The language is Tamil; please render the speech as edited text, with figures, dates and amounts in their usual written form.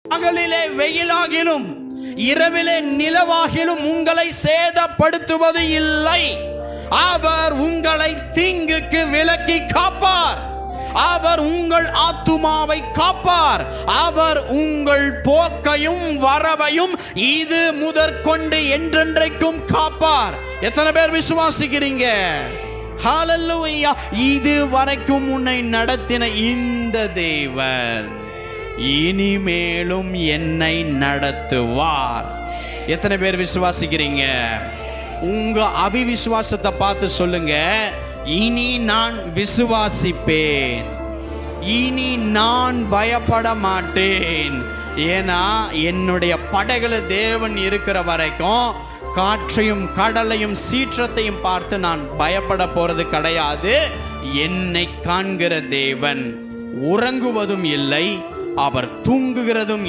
பகலிலே வெயிலாகிலும் இரவிலே நிலவாகிலும் உங்களை சேதப்படுத்துவது இல்லை. அவர் உங்களை தீங்குக்கு விலக்கி காப்பார். அவர் உங்கள் ஆத்துமாவை காப்பார். அவர் உங்கள் போக்கையும் வரவையும் இது முதற்கொண்டு என்றென்றைக்கும் காப்பார். எத்தனை பேர் விசுவாசிக்கிறீங்க? ஹல்லேலூயா. இது வரைக்கும் உன்னை நடத்தின இந்த தேவன் இனிமேலும் என்னை நடத்துவார். எத்தனை பேர் விசுவாசிக்கிறீங்க? உங்க அவிவிசுவாசத்தை பார்த்து சொல்லுங்க, இனி நான் விசுவாசிப்பேன், இனி நான் பயப்பட மாட்டேன். ஏன்னா என்னுடைய படைகள தேவன் இருக்கிற வரைக்கும் காற்றையும் கடலையும் சீற்றத்தையும் பார்த்து நான் பயப்பட போறது கிடையாது. என்னை காண்கிற தேவன் உறங்குவதும் இல்லை, அவர் தூங்குகிறதும் இல்லை.